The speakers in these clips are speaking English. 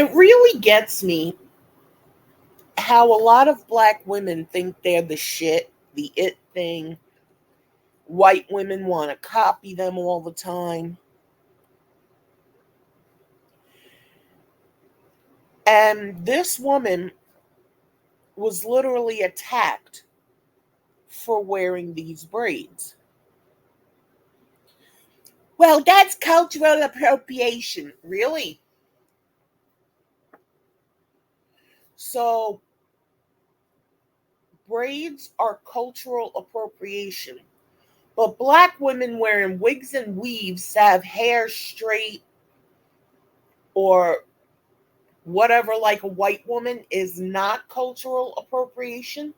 It really gets me how a lot of black women think they're the shit, the it thing. White women want to copy them all the time. And this woman was literally attacked for wearing these braids. Well, that's cultural appropriation. Really? So, braids are cultural appropriation. But black women wearing wigs and weaves to have hair straight or whatever like a white woman is not cultural appropriation.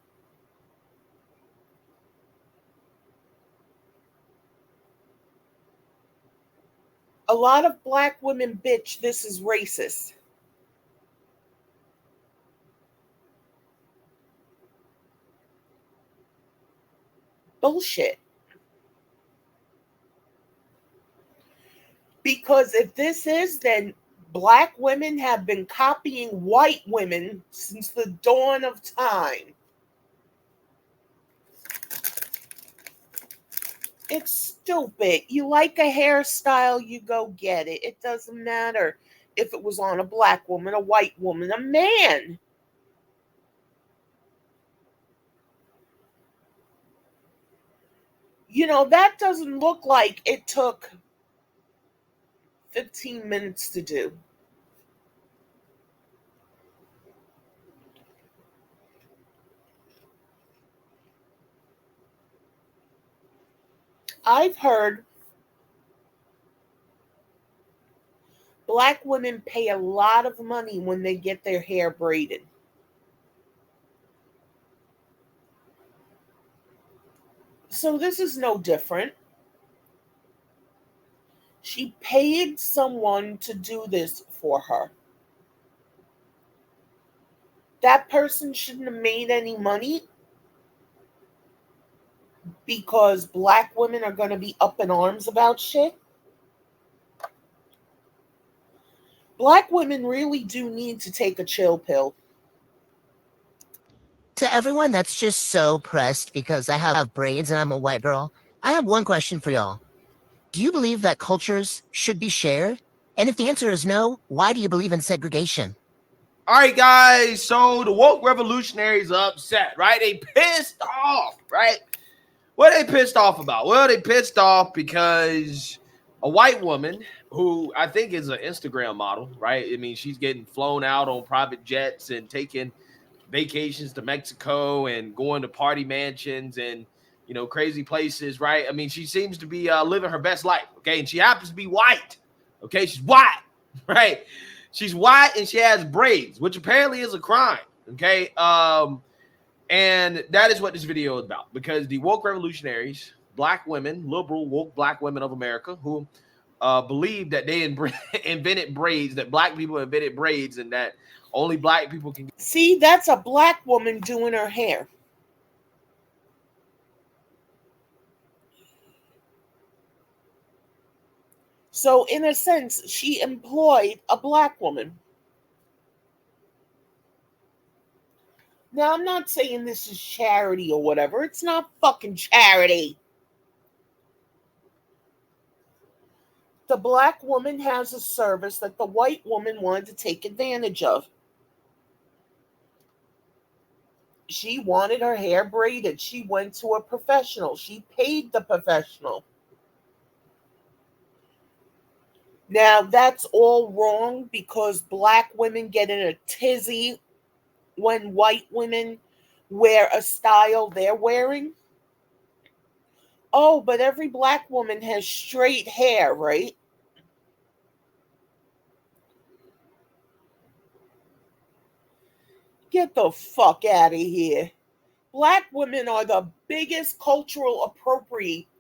A lot of black women bitch this is racist. Bullshit. Because if this is, then black women have been copying white women since the dawn of time. It's stupid. You like a hairstyle, you go get it. It doesn't matter if it was on a black woman, a white woman, a man. That doesn't look like it took 15 minutes to do. I've heard black women pay a lot of money when they get their hair braided. So this is no different. She paid someone to do this for her. That person shouldn't have made any money because black women are going to be up in arms about shit. Black women really do need to take a chill pill. To everyone that's just so pressed because I have braids and I'm a white girl, I have one question for y'all. Do you believe that cultures should be shared? And if the answer is no, why do you believe in segregation? All right, guys. So the woke revolutionaries are upset, right? They pissed off, right? What are they pissed off about? Well, they pissed off because a white woman who I think is an Instagram model, right? I mean, she's getting flown out on private jets and taking vacations to Mexico and going to party mansions and crazy places, right? I mean, she seems to be living her best life, okay? And she happens to be white, okay? She's white, right? She's white and she has braids, which apparently is a crime, okay? And that is what this video is about, because the woke revolutionaries, black women, liberal woke black women of America, who believe that they invented braids, that black people invented braids, and that only black people can. See, that's a black woman doing her hair. So, in a sense, she employed a black woman. Now, I'm not saying this is charity or whatever. It's not fucking charity. The black woman has a service that the white woman wanted to take advantage of. She wanted her hair braided. She went to a professional. She paid the professional. Now, that's all wrong because black women get in a tizzy when white women wear a style they're wearing. Oh, but every black woman has straight hair, right? Get the fuck out of here. Black women are the biggest cultural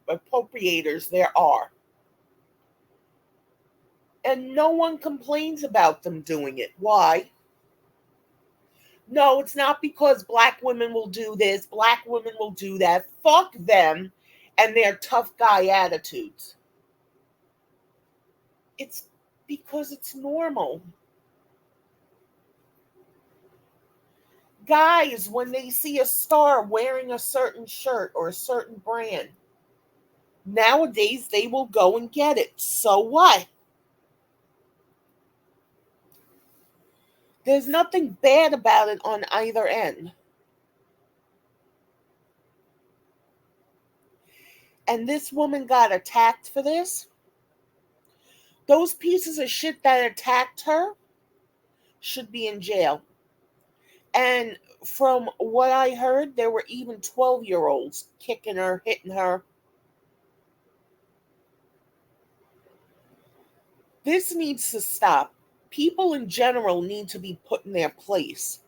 appropriators there are. And no one complains about them doing it. Why? No, it's not because black women will do this, black women will do that. Fuck them and their tough guy attitudes. It's because it's normal. Guys, when they see a star wearing a certain shirt or a certain brand, nowadays they will go and get it. So what? There's nothing bad about it on either end. And this woman got attacked for this. Those pieces of shit that attacked her should be in jail. And from what I heard, there were even 12-year-olds kicking her, hitting her. This needs to stop. People in general need to be put in their place.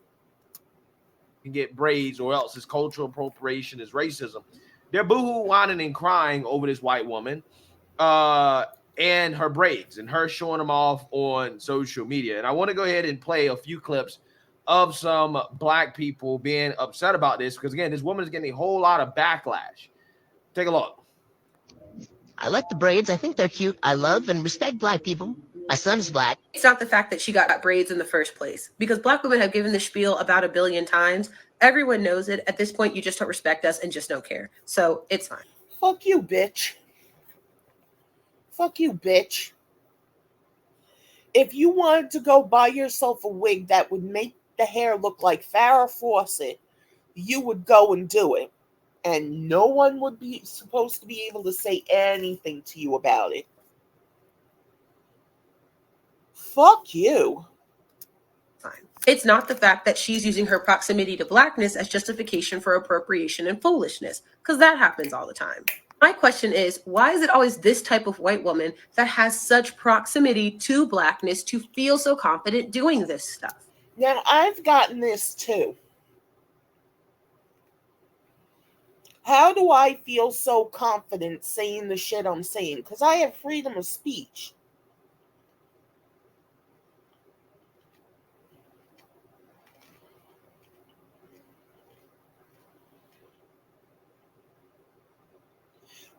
You get braids, or else it's cultural appropriation, is racism. They're boohoo whining and crying over this white woman and her braids and her showing them off on social media. And I want to go ahead and play a few clips of some black people being upset about this, because again, this woman is getting a whole lot of backlash. Take a look. I like the braids. I think they're cute. I love and respect black people. My son's black. It's not the fact that she got braids in the first place, because black women have given the spiel about 1 billion times. Everyone knows it. At this point, you just don't respect us and just don't care. So it's fine. Fuck you, bitch. Fuck you, bitch. If you wanted to go buy yourself a wig that would make the hair look like Farrah Fawcett, you would go and do it. And no one would be supposed to be able to say anything to you about it. Fuck you. Fine. It's not the fact that she's using her proximity to blackness as justification for appropriation and foolishness, because that happens all the time. My question is, why is it always this type of white woman that has such proximity to blackness to feel so confident doing this stuff? Now, I've gotten this too. How do I feel so confident saying the shit I'm saying? Because I have freedom of speech.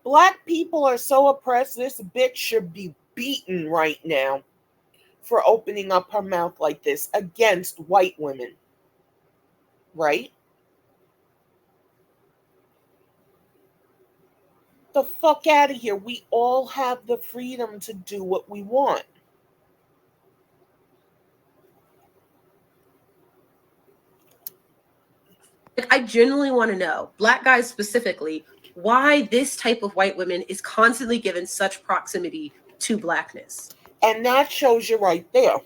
Black people are so oppressed, this bitch should be beaten right now for opening up her mouth like this against white women. Right? The fuck out of here. We all have the freedom to do what we want. Like, I genuinely want to know, black guys specifically, why this type of white woman is constantly given such proximity to blackness. And that shows you right there.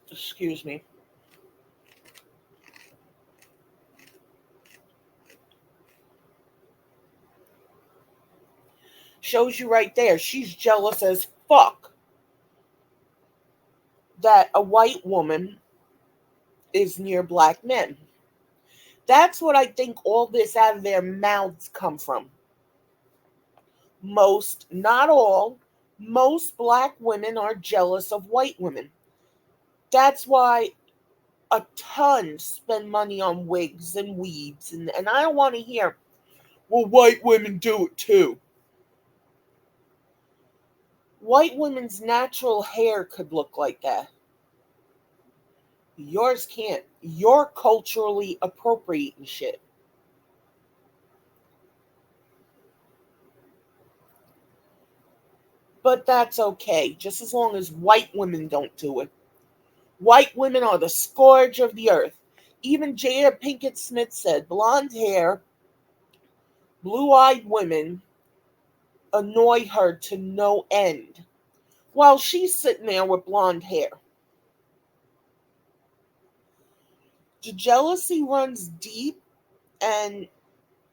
Excuse me. Shows you right there. She's jealous as fuck that a white woman is near black men. That's what I think all this out of their mouths come from. Most, not all, most black women are jealous of white women. That's why a ton spend money on wigs and weaves. And I don't want to hear, well, white women do it too. White women's natural hair could look like that. Yours can't. You're culturally appropriating shit. But that's okay, just as long as white women don't do it. White women are the scourge of the earth. Even Jada Pinkett Smith said blonde hair, blue-eyed women annoy her to no end, while she's sitting there with blonde hair. The jealousy runs deep, and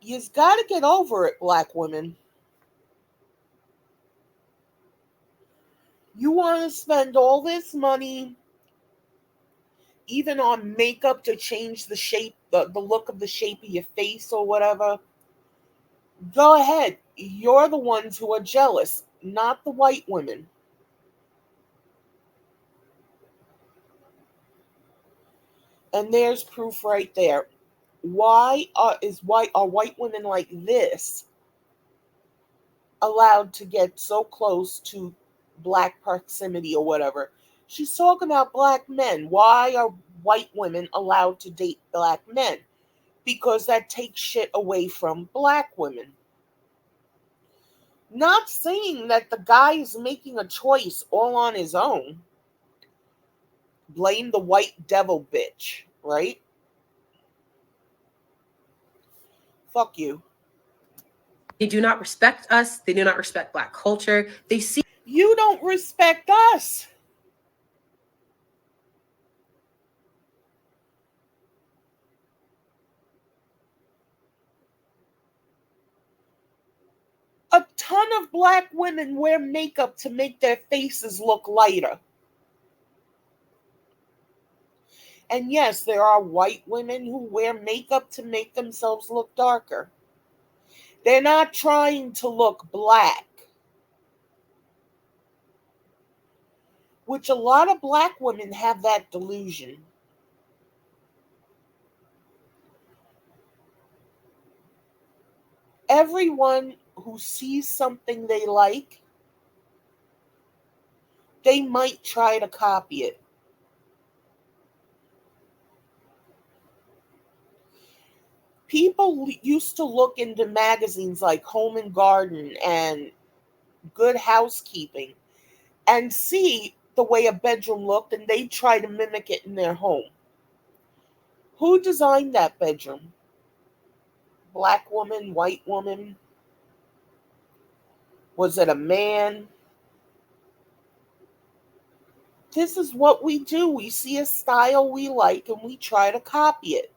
you've got to get over it, black women. You want to spend all this money, even on makeup to change the shape, the look of the shape of your face or whatever. Go ahead. You're the ones who are jealous, not the white women. And there's proof right there. Why are white women like this allowed to get so close to black proximity or whatever? She's talking about black men. Why are white women allowed to date black men? Because that takes shit away from black women. Not saying that the guy is making a choice all on his own. Blame the white devil bitch, right? Fuck you. They do not respect us. They do not respect black culture. They see You don't respect us. A ton of black women wear makeup to make their faces look lighter. And yes, there are white women who wear makeup to make themselves look darker. They're not trying to look black. Which a lot of black women have that delusion. Everyone who sees something they like, they might try to copy it. People used to look into magazines like Home and Garden and Good Housekeeping and see the way a bedroom looked, and they try to mimic it in their home. Who designed that bedroom? Black woman, white woman? Was it a man? This is what we do. We see a style we like and we try to copy it.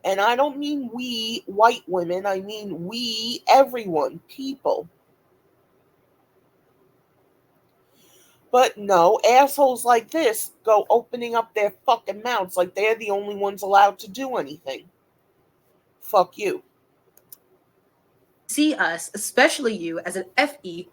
And I don't mean we white women, I mean we, everyone, people. But no, assholes like this go opening up their fucking mouths like they're the only ones allowed to do anything. Fuck you. see us, especially you, as an FETISH,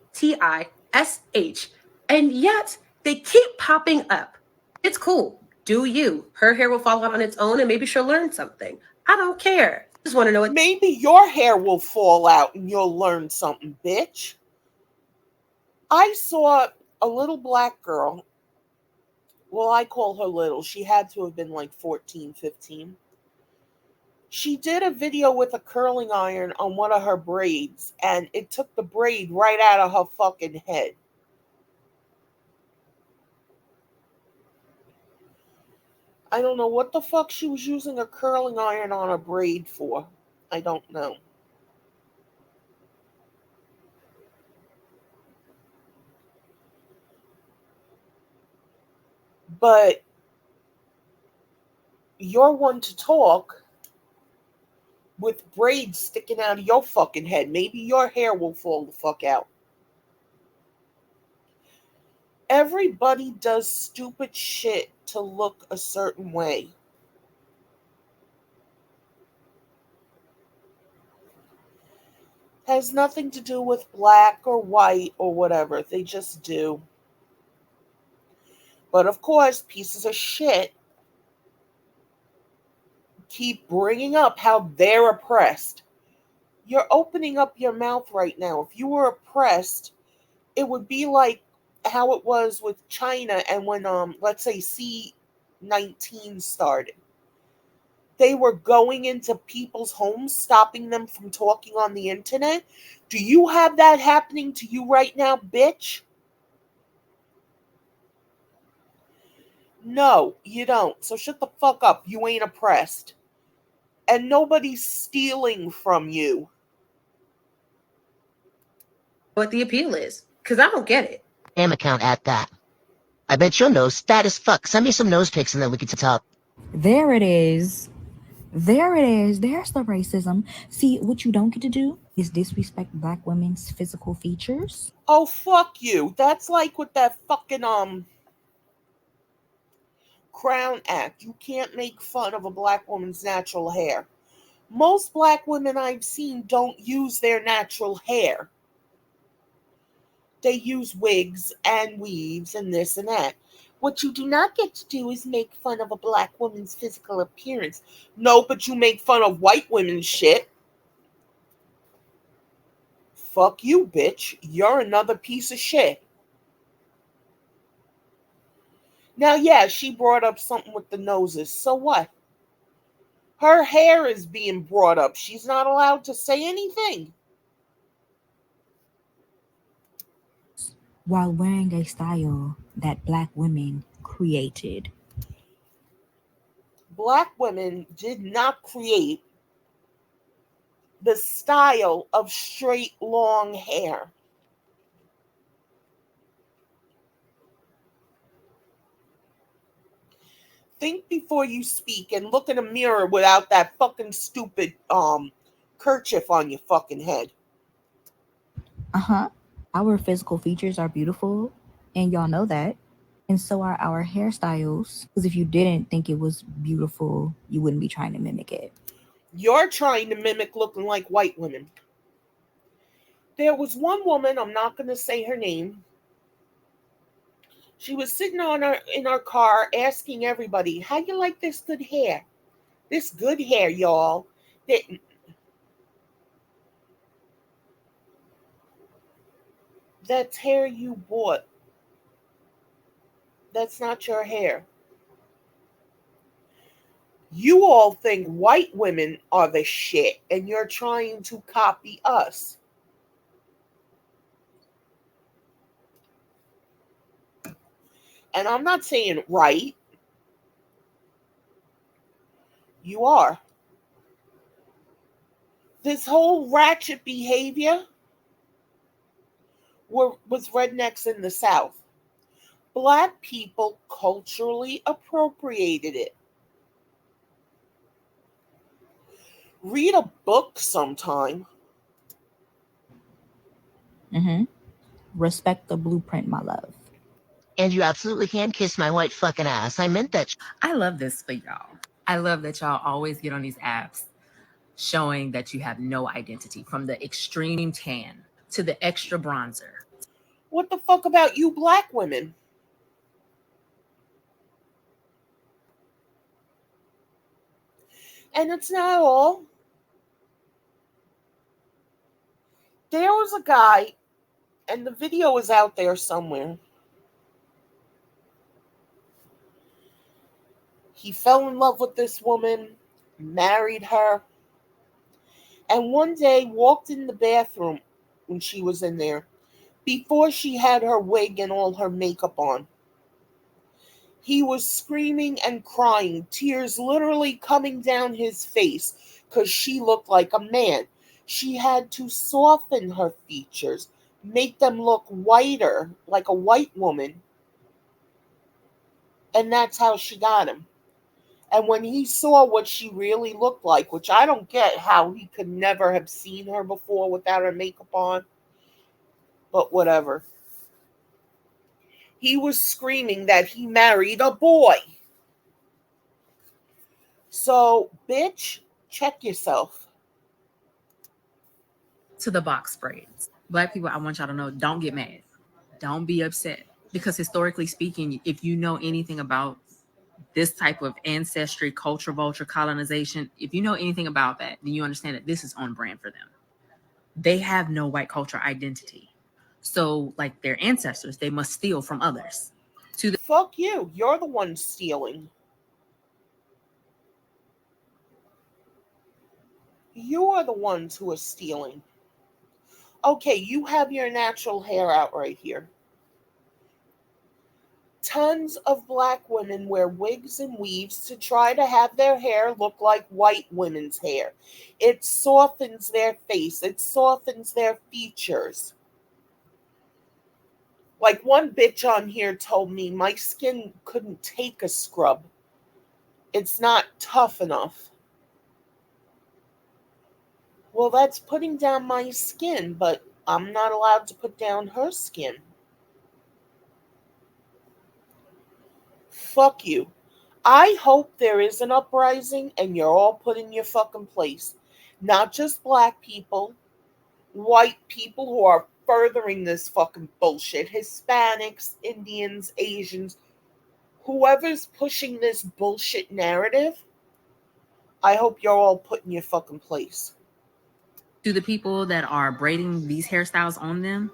and yet they keep popping up. It's cool. Do you. Her hair will fall out on its own and maybe she'll learn something. I don't care. Just want to know what. Maybe your hair will fall out and you'll learn something, bitch. I saw a little black girl. Well, I call her little. She had to have been like 14, 15. She did a video with a curling iron on one of her braids, and it took the braid right out of her fucking head. I don't know what the fuck she was using a curling iron on a braid for. I don't know. But you're one to talk with braids sticking out of your fucking head. Maybe your hair will fall the fuck out. Everybody does stupid shit to look a certain way. Has nothing to do with black or white or whatever. They just do. But of course, pieces of shit keep bringing up how they're oppressed. You're opening up your mouth right now. If you were oppressed, it would be like how it was with China and when, let's say, C-19 started. They were going into people's homes, stopping them from talking on the internet. Do you have that happening to you right now, bitch? No, you don't. So shut the fuck up. You ain't oppressed. And nobody's stealing from you. What the appeal is. Because I don't get it. Damn account at that. I bet your nose fat as fuck. Send me some nose pics and then we can talk. There it is. There it is. There's the racism. See, what you don't get to do is disrespect black women's physical features. Oh, fuck you. That's like with that fucking, Crown Act. You can't make fun of a black woman's natural hair. Most black women I've seen don't use their natural hair. They use wigs and weaves and this and that. What you do not get to do is make fun of a black woman's physical appearance. No, but you make fun of white women's shit. Fuck you, bitch. You're another piece of shit. Now, yeah, she brought up something with the noses. So what? Her hair is being brought up. She's not allowed to say anything. While wearing a style that black women created. Black women did not create the style of straight long hair. Think before you speak and look in a mirror without that fucking stupid kerchief on your fucking head. Uh-huh. Our physical features are beautiful, and y'all know that. And so are our hairstyles. Because if you didn't think it was beautiful, you wouldn't be trying to mimic it. You're trying to mimic looking like white women. There was one woman, I'm not going to say her name. She was sitting in our car asking everybody, "How you like this good hair? This good hair, y'all. That, that's hair you bought. That's not your hair. You all think white women are the shit and you're trying to copy us." And I'm not saying right. You are. This whole ratchet behavior was rednecks in the South. Black people culturally appropriated it. Read a book sometime. Mm-hmm. Respect the blueprint, my love. And you absolutely can kiss my white fucking ass. I meant that. I love this for y'all. I love that y'all always get on these apps showing that you have no identity, from the extreme tan to the extra bronzer. What the fuck about you black women? And it's not all. There was a guy, and the video is out there somewhere. He fell in love with this woman, married her, and one day walked in the bathroom when she was in there, before she had her wig and all her makeup on. He was screaming and crying, tears literally coming down his face because she looked like a man. She had to soften her features, make them look whiter, like a white woman. And that's how she got him. And when he saw what she really looked like, which I don't get how he could never have seen her before without her makeup on, but whatever. He was screaming that he married a boy. So, bitch, check yourself. To the box braids. Black people, I want y'all to know, don't get mad. Don't be upset. Because historically speaking, if you know anything about this type of ancestry, culture, vulture, colonization, if you know anything about that, then you understand that this is on brand for them. They have no white culture identity. So, like their ancestors, they must steal from others. Fuck you. You're the one stealing. You are the ones who are stealing. Okay, you have your natural hair out right here. Tons of black women wear wigs and weaves to try to have their hair look like white women's hair. It softens their face, it softens their features. Like one bitch on here told me my skin couldn't take a scrub. It's not tough enough. Well, that's putting down my skin, but I'm not allowed to put down her skin. Fuck you. I hope there is an uprising and you're all put in your fucking place. Not just black people, white people who are furthering this fucking bullshit, Hispanics, Indians, Asians, whoever's pushing this bullshit narrative, I hope you're all put in your fucking place. To the people that are braiding these hairstyles on them,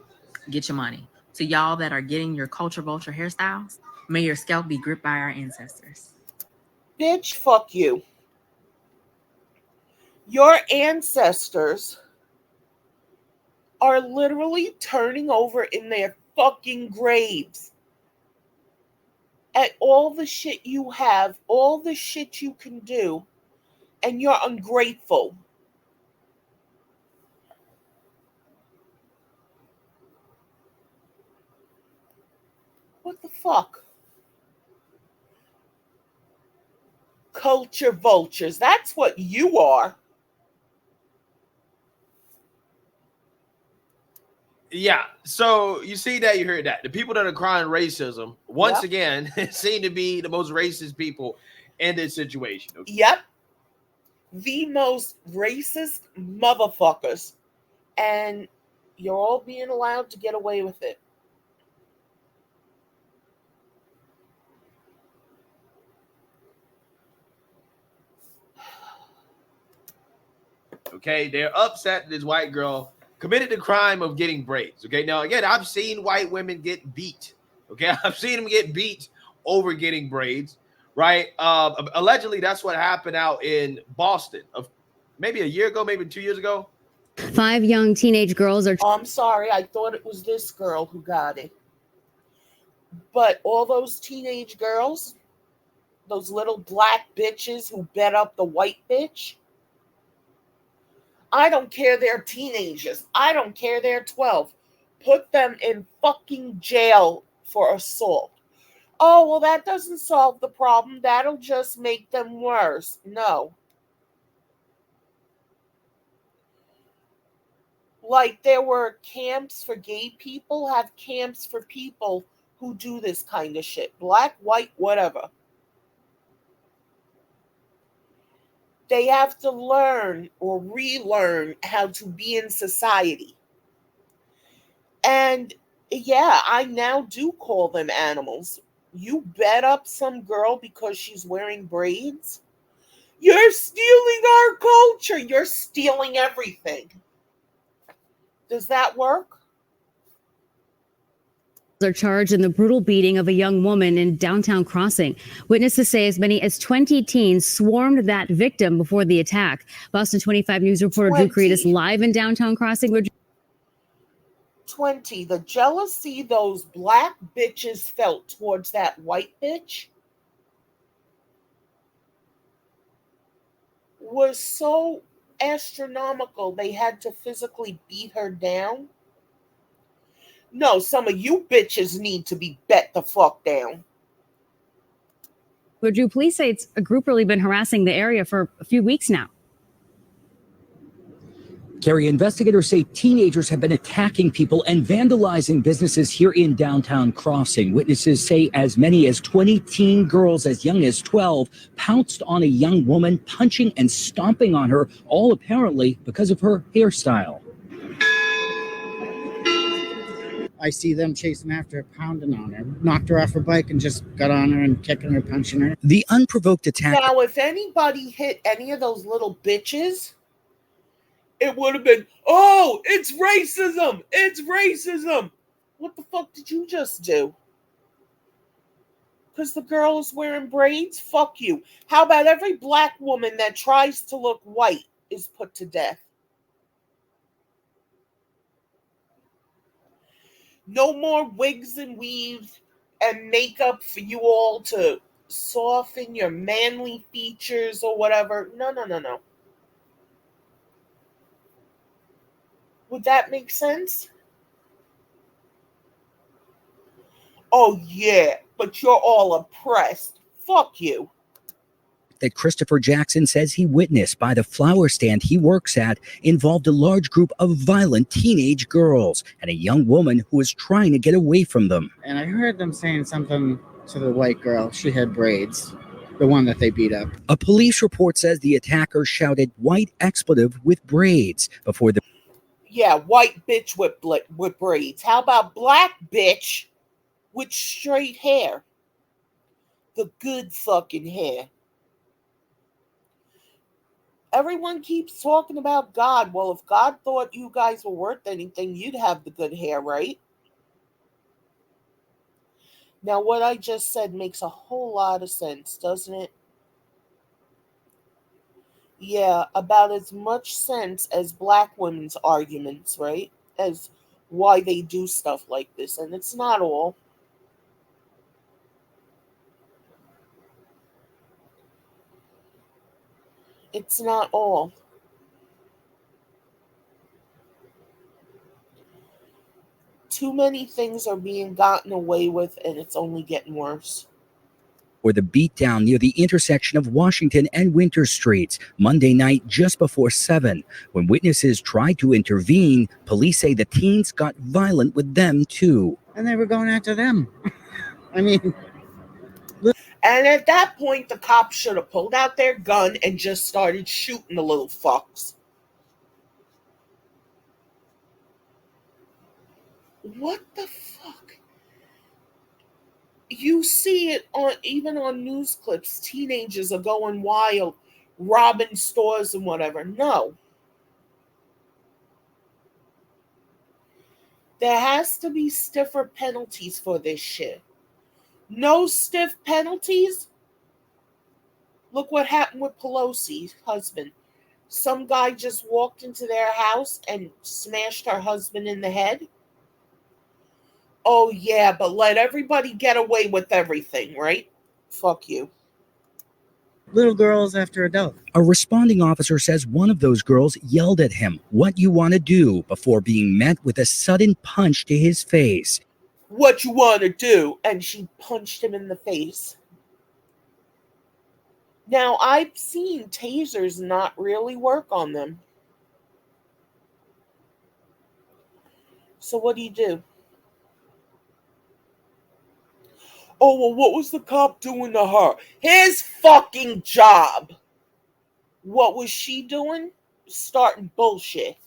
get your money. To y'all that are getting your culture vulture hairstyles, May your scalp be gripped by our ancestors. Bitch, fuck you. Your ancestors are literally turning over in their fucking graves at all the shit you have, all the shit you can do, and you're ungrateful. What the fuck? Culture vultures. That's what you are. Yeah, so you see that, you heard that. The people that are crying racism, once again, seem to be the most racist people in this situation. Yep. The most racist motherfuckers. And you're all being allowed to get away with it. Okay, they're upset that this white girl committed the crime of getting braids. Okay, now again, I've seen white women get beat. Okay, I've seen them get beat over getting braids, right? Allegedly, that's what happened out in Boston, of maybe a year ago, maybe 2 years ago. 5 young teenage girls are. Oh, I'm sorry, I thought it was this girl who got it. But all those teenage girls, those little black bitches who bet up the white bitch, I don't care they're teenagers. I don't care they're 12. Put them in fucking jail for assault. Oh, well, that doesn't solve the problem. That'll just make them worse. No. Like there were camps for gay people, have camps for people who do this kind of shit. Black, white, whatever. They have to learn or relearn how to be in society. And yeah, I now do call them animals. You bet up some girl because she's wearing braids. You're stealing our culture. You're stealing everything. Does that work? Are charged in the brutal beating of a young woman in downtown Crossing. Witnesses say as many as 20 teens swarmed that victim before the attack. Boston 25 News reporter Drew Creed is live in downtown Crossing. 20. The jealousy those black bitches felt towards that white bitch was so astronomical they had to physically beat her down. No, some of you bitches need to be bet the fuck down. But Drew, police say it's a group really been harassing the area for a few weeks now. Carrie, investigators say teenagers have been attacking people and vandalizing businesses here in downtown Crossing. Witnesses say as many as 20 teen girls as young as 12 pounced on a young woman, punching and stomping on her, all apparently because of her hairstyle. I see them chasing after her, pounding on her, knocked her off her bike and just got on her and kicking her, punching her. The unprovoked attack. Now, if anybody hit any of those little bitches, it would have been, oh, it's racism. It's racism. What the fuck did you just do? Because the girl is wearing braids? Fuck you. How about every black woman that tries to look white is put to death? No more wigs and weaves and makeup for you all to soften your manly features or whatever. No. Would that make sense? Oh, yeah, but you're all oppressed. Fuck you. That Christopher Jackson says he witnessed by the flower stand he works at involved a large group of violent teenage girls and a young woman who was trying to get away from them. And I heard them saying something to the white girl. She had braids, the one that they beat up. A police report says the attacker shouted white expletive with braids before the... Yeah, white bitch with braids. How about black bitch with straight hair? The good fucking hair. Everyone keeps talking about God. Well, if God thought you guys were worth anything, you'd have the good hair, right? Now, what I just said makes a whole lot of sense, doesn't it? Yeah, about as much sense as black women's arguments, right? As why they do stuff like this. And it's not all. It's not all. Too many things are being gotten away with, and it's only getting worse. Or the beatdown near the intersection of Washington and Winter Streets Monday night just before 7. When witnesses tried to intervene, police say the teens got violent with them too. And they were going after them. I mean, and at that point, the cops should have pulled out their gun and just started shooting the little fucks. What the fuck? You see it even on news clips. Teenagers are going wild, robbing stores and whatever. No. There has to be stiffer penalties for this shit. No stiff penalties? Look what happened with Pelosi's husband. Some guy just walked into their house and smashed her husband in the head. Oh, yeah, but let everybody get away with everything, right? Fuck you. little girls after adults. A responding officer says one of those girls yelled at him, "What you want to do?" before being met with a sudden punch to his face. What you want to do? And she punched him in the face. Now, I've seen tasers not really work on them. So what do? Oh, well, what was the cop doing to her? His fucking job. What was she doing? Starting bullshit.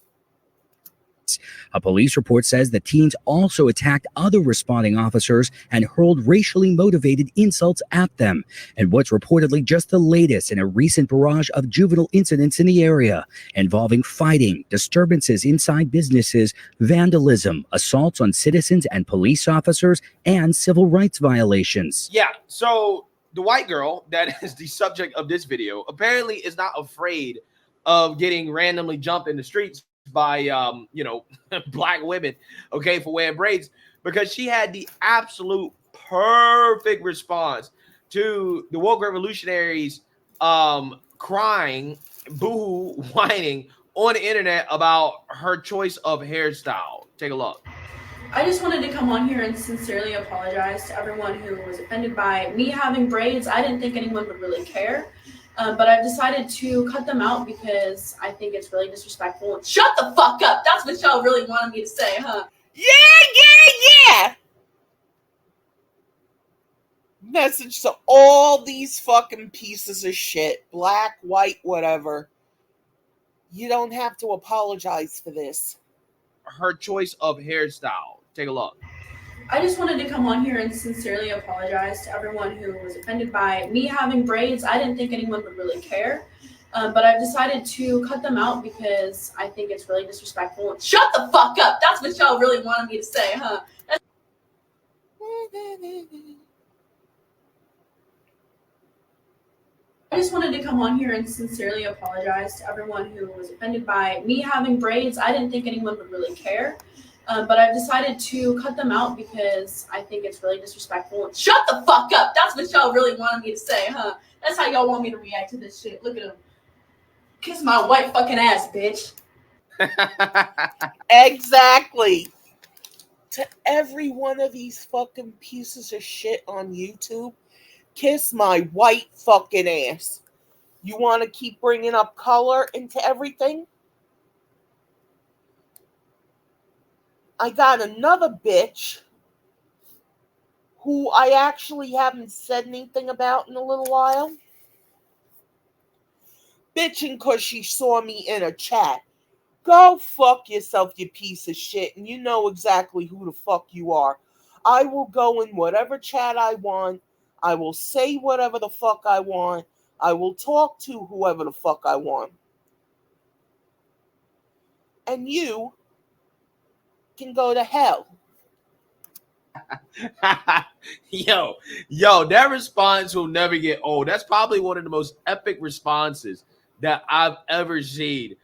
A police report says the teens also attacked other responding officers and hurled racially motivated insults at them. And what's reportedly just the latest in a recent barrage of juvenile incidents in the area involving fighting, disturbances inside businesses, vandalism, assaults on citizens and police officers, and civil rights violations. Yeah, so the white girl that is the subject of this video apparently is not afraid of getting randomly jumped in the streets by black women, okay, for wearing braids, because she had the absolute perfect response to the woke revolutionaries crying, boo-hoo, whining on the internet about her choice of hairstyle. Take a look. I just wanted to come on here and sincerely apologize to everyone who was offended by me having braids. I didn't think anyone would really care. But I've decided to cut them out because I think it's really disrespectful. Shut the fuck up! That's what y'all really wanted me to say, huh? Yeah! Message to all these fucking pieces of shit. Black, white, whatever. You don't have to apologize for this. Her choice of hairstyle. Take a look. I just wanted to come on here and sincerely apologize to everyone who was offended by me having braids. I didn't think anyone would really care. But I've decided to cut them out because I think it's really disrespectful. Shut the fuck up! That's what y'all really wanted me to say, huh? I just wanted to come on here and sincerely apologize to everyone who was offended by me having braids. I didn't think anyone would really care. But I've decided to cut them out because I think it's really disrespectful. Shut the fuck up! That's what y'all really wanted me to say, huh? That's how y'all want me to react to this shit. Look at him. Kiss my white fucking ass, bitch. Exactly. To every one of these fucking pieces of shit on YouTube, kiss my white fucking ass. You want to keep bringing up color into everything? I got another bitch who I actually haven't said anything about in a little while. Bitching because she saw me in a chat. Go fuck yourself, you piece of shit, and you know exactly who the fuck you are. I will go in whatever chat I want. I will say whatever the fuck I want. I will talk to whoever the fuck I want. And you can go to hell. yo, that response will never get old. That's probably one of the most epic responses that I've ever seen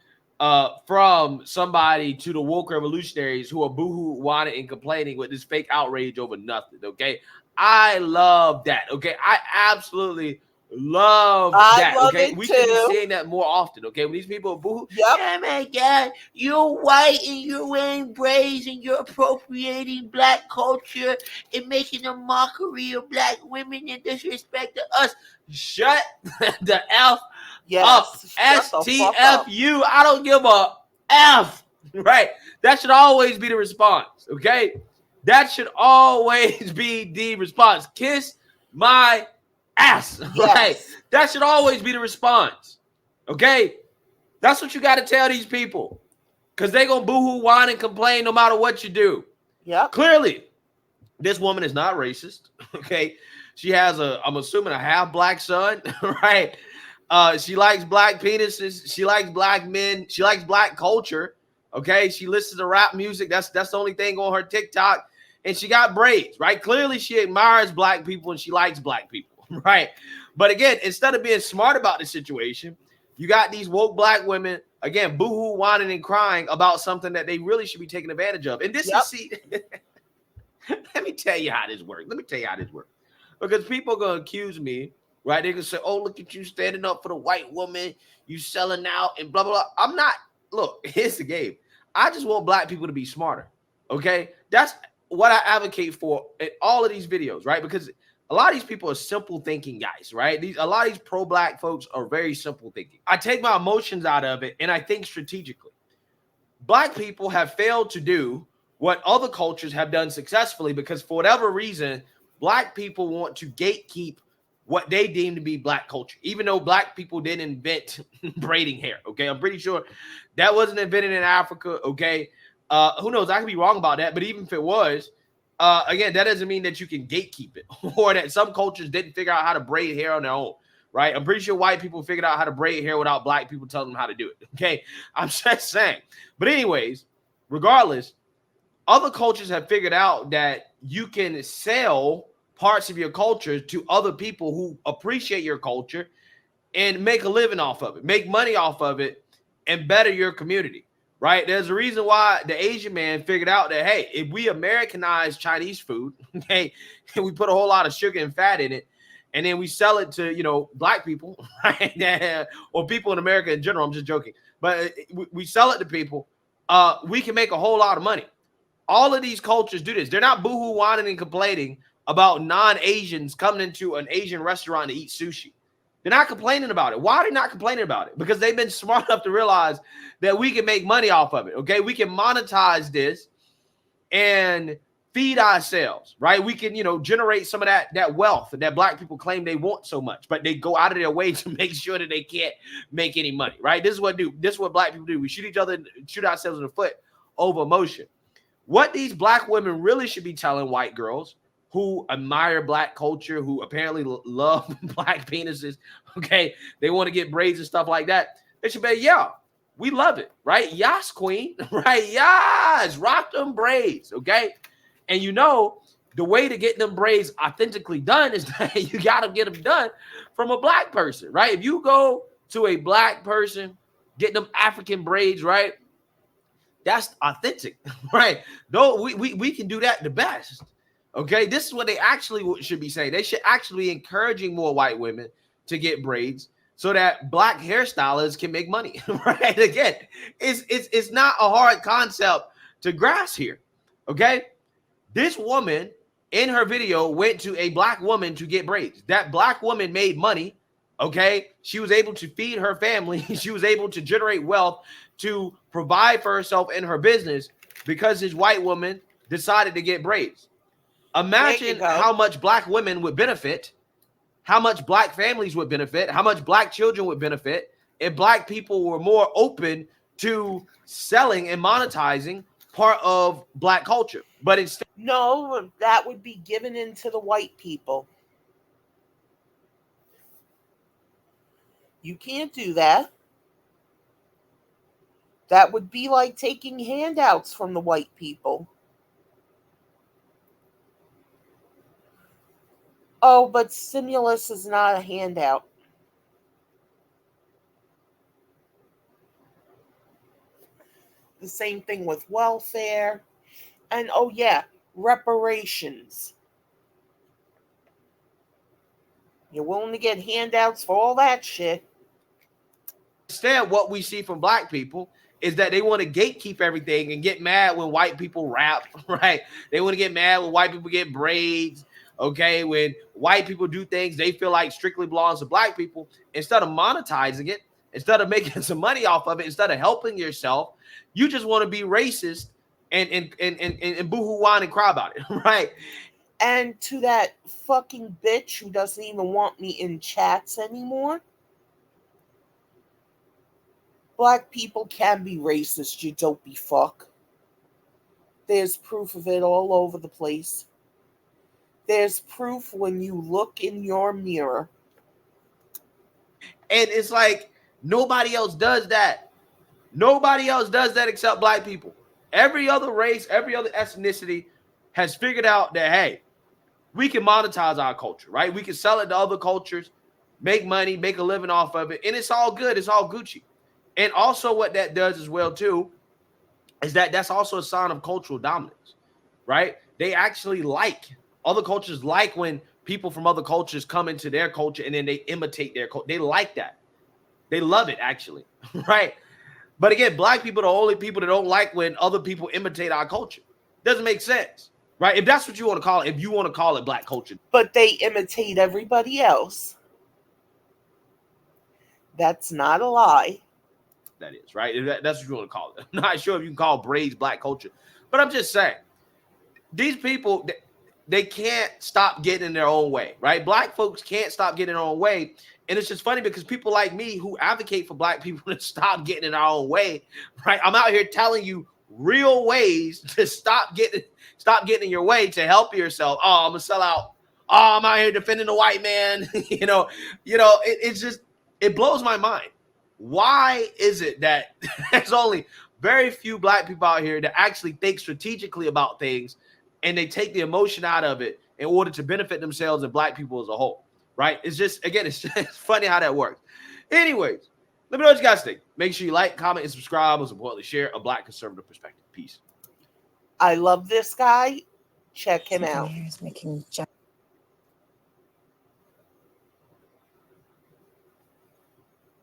from somebody to the woke revolutionaries who are boohoo, whining, and complaining with this fake outrage over nothing. Okay, I love that. Okay, I absolutely love that. love Okay, it we should be too. seeing that more often. Okay, when these people are boohoo, Yep. oh my God, you're white and you're wearing braids and you're appropriating black culture and making a mockery of black women and disrespect to us. Shut the F Yes. up. Shut the fuck up. STFU. I don't give a F. Right? That should always be the response. Okay? That should always be the response. Kiss my ass. Yes. Right? That should always be the response. Okay? That's what you got to tell these people. Because they're going to boohoo, whine, and complain no matter what you do. Yep. Clearly, this woman is not racist. Okay? She has I'm assuming, a half black son. Right? She likes black penises. She likes black men. She likes black culture. Okay, she listens to rap music. That's the only thing on her TikTok. And she got braids, right? Clearly, she admires black people and she likes black people, right? But again, instead of being smart about the situation, you got these woke black women again boohoo, whining, and crying about something that they really should be taking advantage of. And this is see. Let me tell you how this works. Because people are gonna accuse me. Right, they can say, "Oh, look at you standing up for the white woman, you selling out, and blah blah blah." I'm not. Look, here's the game. I just want black people to be smarter. Okay, that's what I advocate for in all of these videos, right? Because a lot of these people are simple thinking guys, right? A lot of these pro-black folks are very simple thinking. I take my emotions out of it and I think strategically. Black people have failed to do what other cultures have done successfully because for whatever reason, black people want to gatekeep what they deem to be black culture, even though black people didn't invent braiding hair. Okay, I'm pretty sure that wasn't invented in Africa. Okay, who knows? I could be wrong about that, but even if it was, again, that doesn't mean that you can gatekeep it or that some cultures didn't figure out how to braid hair on their own. Right? I'm pretty sure white people figured out how to braid hair without black people telling them how to do it. Okay, I'm just saying. But anyways, regardless, other cultures have figured out that you can sell parts of your culture to other people who appreciate your culture and make a living off of it, make money off of it, and better your community, right? There's a reason why the Asian man figured out that, hey, if we Americanize Chinese food, okay, and we put a whole lot of sugar and fat in it, and then we sell it to, black people, right? Or people in America in general, I'm just joking, but we sell it to people, we can make a whole lot of money. All of these cultures do this. They're not boohoo, whining, and complaining about non-Asians coming into an Asian restaurant to eat sushi. They're not complaining about it. Why are they not complaining about it? Because they've been smart enough to realize that we can make money off of it, okay? We can monetize this and feed ourselves, right? We can, generate some of that wealth that black people claim they want so much, but they go out of their way to make sure that they can't make any money, right? This is what black people do. We shoot ourselves in the foot over emotion. What these black women really should be telling white girls who admire black culture, who apparently love black penises, okay? They want to get braids and stuff like that. They should be, yeah, we love it, right? Yas, queen, right? Yas, rock them braids, okay? And the way to get them braids authentically done is that you got to get them done from a black person, right? If you go to a black person, get them African braids, right? That's authentic, right? No, we can do that the best. Okay, this is what they actually should be saying. They should actually be encouraging more white women to get braids so that black hairstylists can make money, right? Again, it's not a hard concept to grasp here, okay? This woman in her video went to a black woman to get braids. That black woman made money, okay? She was able to feed her family. She was able to generate wealth to provide for herself and her business because this white woman decided to get braids. Imagine how much black women would benefit, how much black families would benefit, how much black children would benefit if black people were more open to selling and monetizing part of black culture. But instead, no, that would be given into the white people. You can't do that. That would be like taking handouts from the white people. Oh, but stimulus is not a handout. The same thing with welfare. And oh yeah, reparations. You're willing to get handouts for all that shit. Instead, what we see from black people is that they want to gatekeep everything and get mad when white people rap, right? They want to get mad when white people get braids, okay? When white people do things they feel like strictly belongs to black people, instead of monetizing it, instead of making some money off of it, instead of helping yourself, you just want to be racist and boo-hoo whine and cry about it, right? And to that fucking bitch who doesn't even want me in chats anymore, black people can be racist, you dopey fuck. There's proof of it all over the place. There's proof when you look in your mirror. And it's like nobody else does that. Nobody else does that except black people. Every other race, every other ethnicity has figured out that, hey, we can monetize our culture, right? We can sell it to other cultures, make money, make a living off of it, and it's all good. It's all Gucci. And also what that does as well, too, is that that's also a sign of cultural dominance, right? They actually like, other cultures like when people from other cultures come into their culture and then they imitate their culture. They like that. They love it, actually, right? But again, black people are the only people that don't like when other people imitate our culture. Doesn't make sense, right? If that's what you want to call it, if you want to call it black culture. But they imitate everybody else. That's not a lie. That is, right? That's what you want to call it. I'm not sure if you can call braids black culture, but I'm just saying, these people, they can't stop getting in their own way, right? Black folks can't stop getting in their own way. And it's just funny because people like me who advocate for black people to stop getting in our own way, right? I'm out here telling you real ways to stop getting in your way to help yourself. Oh, I'm gonna sell out. Oh, I'm out here defending the white man. It's just, it blows my mind. Why is it that there's only very few black people out here that actually think strategically about things and they take the emotion out of it in order to benefit themselves and black people as a whole? Right? It's just, again, it's funny how that works. Anyways, let me know what you guys think. Make sure you like, comment, and subscribe. Most importantly, share a black conservative perspective. Peace. I love this guy. Check him out. Making